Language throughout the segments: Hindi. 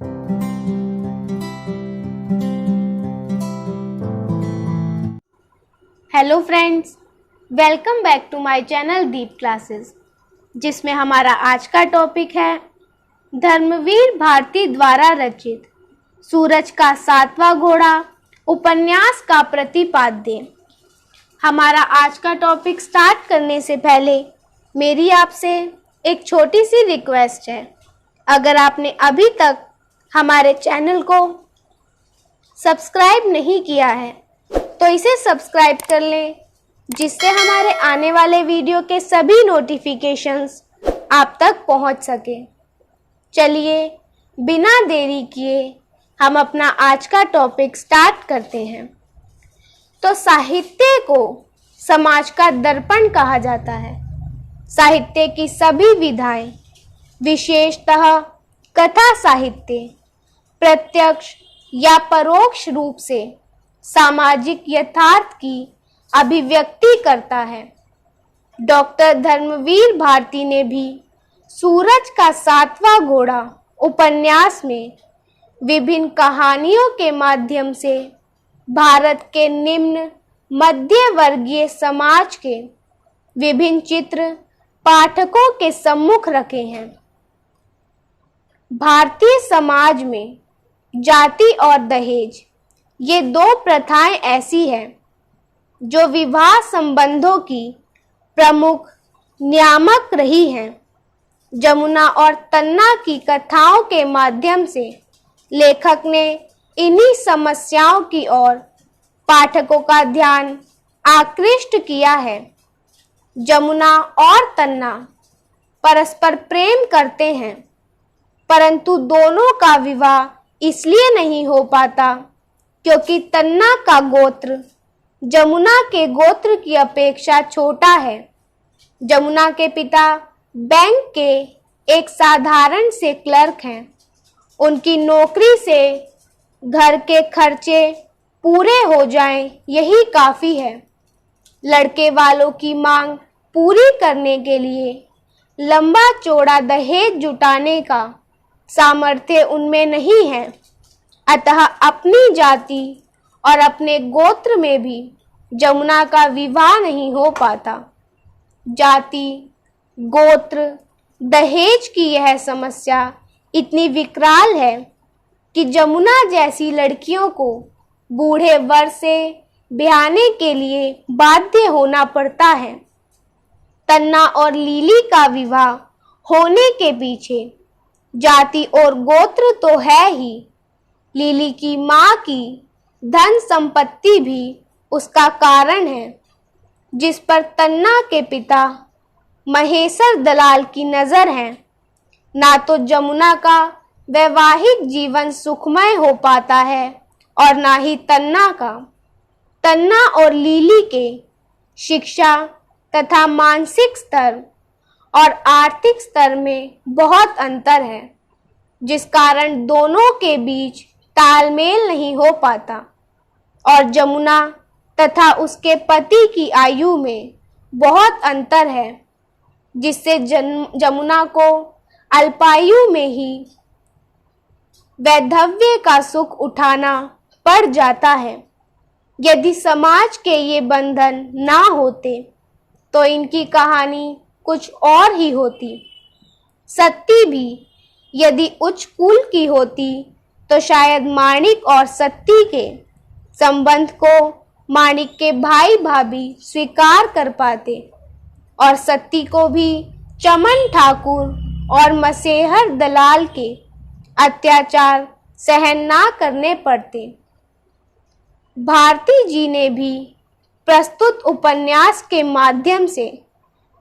Hello friends, welcome back to my channel Deep classes, जिसमें हमारा आज का टॉपिक है धर्मवीर भारती द्वारा रचित सूरज का सातवां घोड़ा उपन्यास का प्रतिपाद्य। हमारा आज का टॉपिक स्टार्ट करने से पहले मेरी आपसे एक छोटी सी रिक्वेस्ट है। अगर आपने अभी तक हमारे चैनल को सब्सक्राइब नहीं किया है तो इसे सब्सक्राइब कर लें, जिससे हमारे आने वाले वीडियो के सभी नोटिफिकेशंस आप तक पहुंच सके। चलिए बिना देरी किए हम अपना आज का टॉपिक स्टार्ट करते हैं। तो साहित्य को समाज का दर्पण कहा जाता है। साहित्य की सभी विधाएं, विशेषतः कथा साहित्य, प्रत्यक्ष या परोक्ष रूप से सामाजिक यथार्थ की अभिव्यक्ति करता है। डॉक्टर धर्मवीर भारती ने भी सूरज का सातवां घोड़ा उपन्यास में विभिन्न कहानियों के माध्यम से भारत के निम्न मध्य वर्गीय समाज के विभिन्न चित्र पाठकों के सम्मुख रखे हैं। भारतीय समाज में जाति और दहेज, ये दो प्रथाएं ऐसी हैं जो विवाह संबंधों की प्रमुख नियामक रही हैं। जमुना और तन्ना की कथाओं के माध्यम से लेखक ने इन्हीं समस्याओं की ओर पाठकों का ध्यान आकृष्ट किया है। जमुना और तन्ना परस्पर प्रेम करते हैं, परंतु दोनों का विवाह इसलिए नहीं हो पाता क्योंकि तन्ना का गोत्र जमुना के गोत्र की अपेक्षा छोटा है। जमुना के पिता बैंक के एक साधारण से क्लर्क हैं। उनकी नौकरी से घर के खर्चे पूरे हो जाएं, यही काफ़ी है। लड़के वालों की मांग पूरी करने के लिए लंबा चौड़ा दहेज जुटाने का सामर्थ्य उनमें नहीं है। अतः अपनी जाति और अपने गोत्र में भी जमुना का विवाह नहीं हो पाता। जाति, गोत्र, दहेज की यह समस्या इतनी विकराल है कि जमुना जैसी लड़कियों को बूढ़े वर से ब्याहने के लिए बाध्य होना पड़ता है। तन्ना और लीली का विवाह होने के पीछे जाति और गोत्र तो है ही, लीली की माँ की धन संपत्ति भी उसका कारण है, जिस पर तन्ना के पिता महेश्वर दलाल की नज़र है। ना तो जमुना का वैवाहिक जीवन सुखमय हो पाता है और ना ही तन्ना का। तन्ना और लीली के शिक्षा तथा मानसिक स्तर और आर्थिक स्तर में बहुत अंतर है, जिस कारण दोनों के बीच तालमेल नहीं हो पाता और जमुना तथा उसके पति की आयु में बहुत अंतर है, जिससे जमुना को अल्पायु में ही वैधव्य का सुख उठाना पड़ जाता है। यदि समाज के ये बंधन ना होते तो इनकी कहानी कुछ और ही होती। सती भी यदि उच्च कुल की होती तो शायद माणिक और सती के संबंध को माणिक के भाई भाभी स्वीकार कर पाते और सती को भी चमन ठाकुर और मसेहर दलाल के अत्याचार सहन ना करने पड़ते। भारती जी ने भी प्रस्तुत उपन्यास के माध्यम से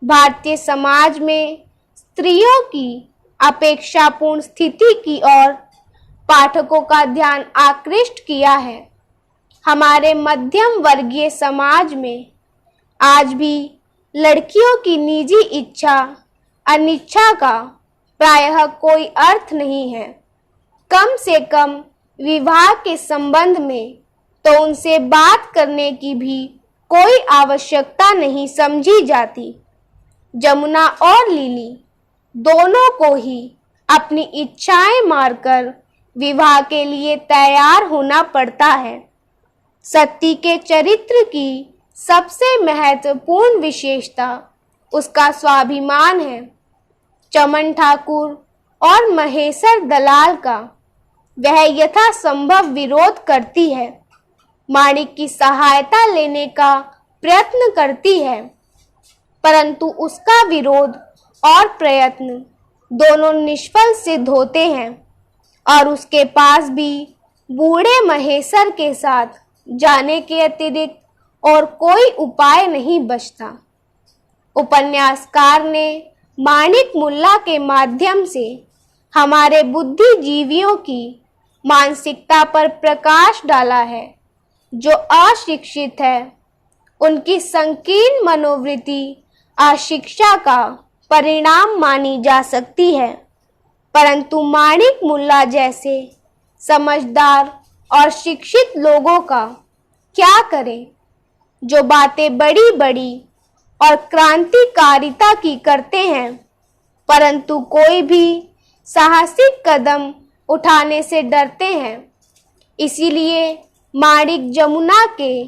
भारतीय समाज में स्त्रियों की अपेक्षापूर्ण स्थिति की ओर पाठकों का ध्यान आकृष्ट किया है। हमारे मध्यम वर्गीय समाज में आज भी लड़कियों की निजी इच्छा अनिच्छा का प्रायः कोई अर्थ नहीं है। कम से कम विवाह के संबंध में तो उनसे बात करने की भी कोई आवश्यकता नहीं समझी जाती। जमुना और लिली दोनों को ही अपनी इच्छाएं मारकर विवाह के लिए तैयार होना पड़ता है। सती के चरित्र की सबसे महत्वपूर्ण विशेषता उसका स्वाभिमान है। चमन ठाकुर और महेश्वर दलाल का वह यथासंभव विरोध करती है, माणिक की सहायता लेने का प्रयत्न करती है, परंतु उसका विरोध और प्रयत्न दोनों निष्फल सिद्ध होते हैं और उसके पास भी बूढ़े महेश्वर के साथ जाने के अतिरिक्त और कोई उपाय नहीं बचता। उपन्यासकार ने माणिक मुल्ला के माध्यम से हमारे बुद्धिजीवियों की मानसिकता पर प्रकाश डाला है, जो अशिक्षित है। उनकी संकीर्ण मनोवृत्ति अशिक्षा का परिणाम मानी जा सकती है, परंतु माणिक मुल्ला जैसे समझदार और शिक्षित लोगों का क्या करें, जो बातें बड़ी बड़ी और क्रांतिकारिता की करते हैं, परंतु कोई भी साहसिक कदम उठाने से डरते हैं। इसीलिए माणिक जमुना के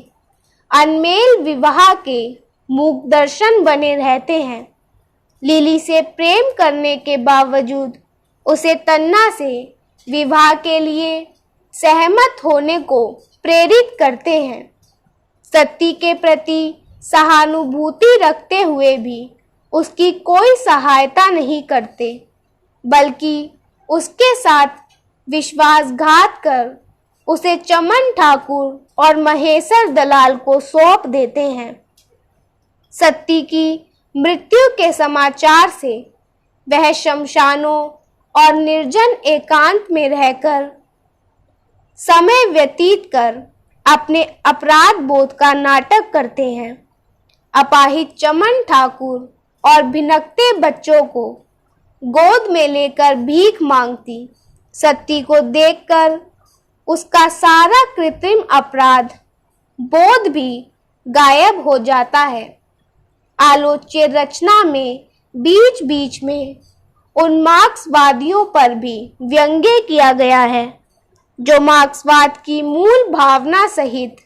अनमेल विवाह के मूक दर्शन बने रहते हैं। लिली से प्रेम करने के बावजूद उसे तन्ना से विवाह के लिए सहमत होने को प्रेरित करते हैं। सती के प्रति सहानुभूति रखते हुए भी उसकी कोई सहायता नहीं करते, बल्कि उसके साथ विश्वासघात कर उसे चमन ठाकुर और महेश्वर दलाल को सौंप देते हैं। सती की मृत्यु के समाचार से वह शमशानों और निर्जन एकांत में रहकर समय व्यतीत कर अपने अपराध बोध का नाटक करते हैं। अपाहिज चमन ठाकुर और भिनकते बच्चों को गोद में लेकर भीख मांगती सती को देखकर उसका सारा कृत्रिम अपराध बोध भी गायब हो जाता है। आलोच्य रचना में बीच बीच में उन मार्क्सवादियों पर भी व्यंग्य किया गया है, जो मार्क्सवाद की मूल भावना सहित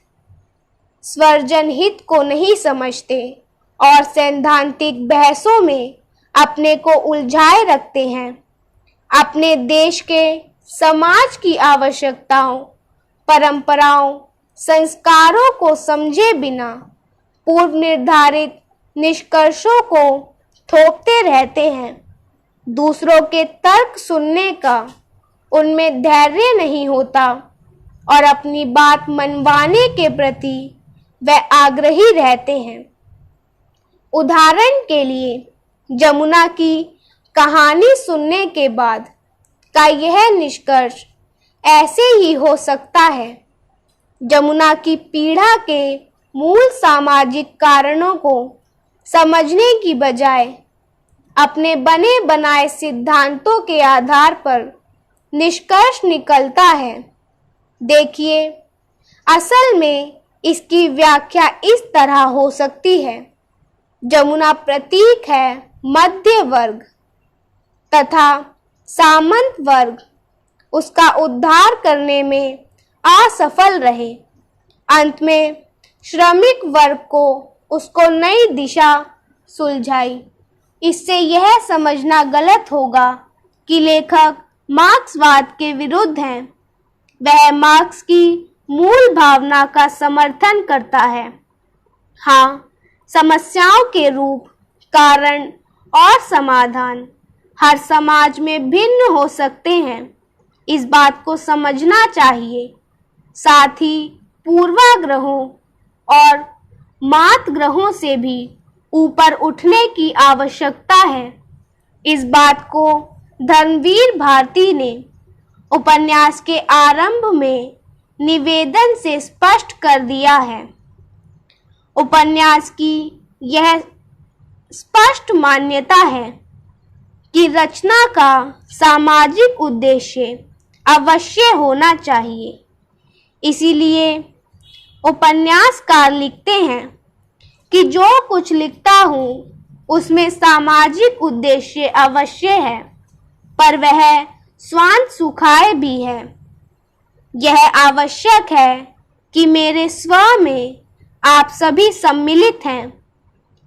स्वजन हित को नहीं समझते और सैद्धांतिक बहसों में अपने को उलझाए रखते हैं। अपने देश के समाज की आवश्यकताओं, परंपराओं, संस्कारों को समझे बिना पूर्व निर्धारित निष्कर्षों को थोपते रहते हैं। दूसरों के तर्क सुनने का उनमें धैर्य नहीं होता और अपनी बात मनवाने के प्रति वे आग्रही रहते हैं। उदाहरण के लिए जमुना की कहानी सुनने के बाद का यह निष्कर्ष ऐसे ही हो सकता है। जमुना की पीड़ा के मूल सामाजिक कारणों को समझने की बजाय अपने बने बनाए सिद्धांतों के आधार पर निष्कर्ष निकलता है। देखिए, असल में इसकी व्याख्या इस तरह हो सकती है। जमुना प्रतीक है मध्य वर्ग तथा सामंत वर्ग उसका उद्धार करने में असफल रहे। अंत में श्रमिक वर्ग को उसको नई दिशा सुलझाई। इससे यह समझना गलत होगा कि लेखक मार्क्सवाद के विरुद्ध हैं। वह मार्क्स की मूल भावना का समर्थन करता है। हाँ, समस्याओं के रूप, कारण और समाधान हर समाज में भिन्न हो सकते हैं, इस बात को समझना चाहिए। साथ ही पूर्वाग्रहों और मातग्रहों से भी ऊपर उठने की आवश्यकता है। इस बात को धर्मवीर भारती ने उपन्यास के आरंभ में निवेदन से स्पष्ट कर दिया है। उपन्यास की यह स्पष्ट मान्यता है कि रचना का सामाजिक उद्देश्य अवश्य होना चाहिए। इसीलिए उपन्यासकार लिखते हैं कि जो कुछ लिखता हूँ उसमें सामाजिक उद्देश्य अवश्य है, पर वह स्वांत सुखाए भी है। यह आवश्यक है कि मेरे स्व में आप सभी सम्मिलित हैं।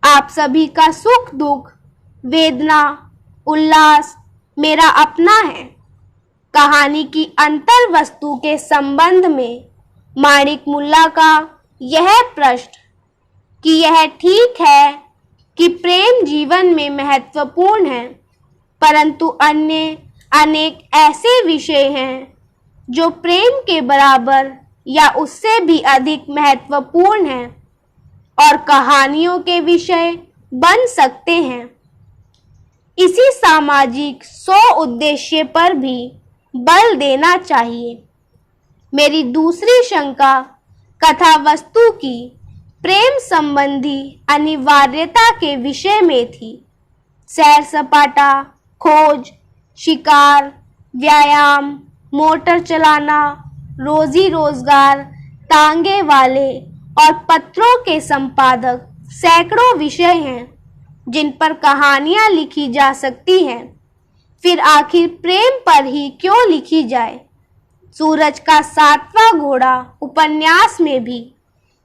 आप सभी का सुख दुख, वेदना, उल्लास मेरा अपना है। कहानी की अंतर वस्तु के संबंध में माणिक मुल्ला का यह प्रश्न कि यह ठीक है कि प्रेम जीवन में महत्वपूर्ण है, परंतु अन्य अनेक ऐसे विषय हैं जो प्रेम के बराबर या उससे भी अधिक महत्वपूर्ण हैं और कहानियों के विषय बन सकते हैं। इसी सामाजिक उद्देश्य पर भी बल देना चाहिए। मेरी दूसरी शंका कथा वस्तु की प्रेम संबंधी अनिवार्यता के विषय में थी। सैर सपाटा, खोज, शिकार, व्यायाम, मोटर चलाना, रोजी रोजगार, तांगे वाले और पत्रों के संपादक सैकड़ों विषय हैं जिन पर कहानियां लिखी जा सकती हैं। फिर आखिर प्रेम पर ही क्यों लिखी जाए? सूरज का 7वां घोड़ा उपन्यास में भी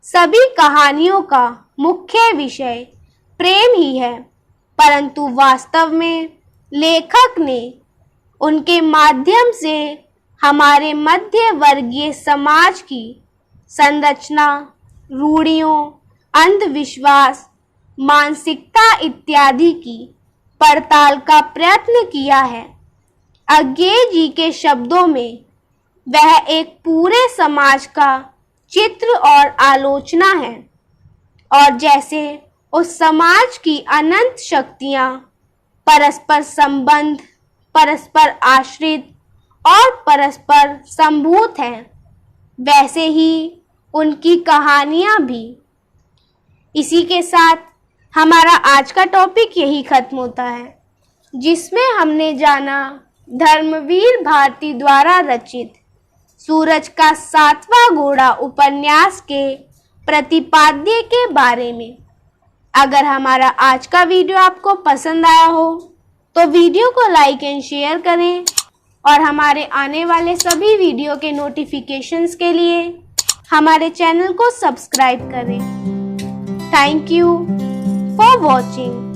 सभी कहानियों का मुख्य विषय प्रेम ही है, परंतु वास्तव में लेखक ने उनके माध्यम से हमारे मध्य वर्गीय समाज की संरचना, रूढ़ियों, अंधविश्वास, मानसिकता इत्यादि की पड़ताल का प्रयत्न किया है। अज्ञेय जी के शब्दों में वह एक पूरे समाज का चित्र और आलोचना है, और जैसे उस समाज की अनंत शक्तियां परस्पर संबंध, परस्पर आश्रित और परस्पर संभूत हैं, वैसे ही उनकी कहानियां भी। इसी के साथ हमारा आज का टॉपिक यही खत्म होता है, जिसमें हमने जाना धर्मवीर भारती द्वारा रचित सूरज का 7वां घोड़ा उपन्यास के प्रतिपाद्य के बारे में। अगर हमारा आज का वीडियो आपको पसंद आया हो तो वीडियो को लाइक एंड शेयर करें और हमारे आने वाले सभी वीडियो के नोटिफिकेशंस के लिए हमारे चैनल को सब्सक्राइब करें। Thank you for watching.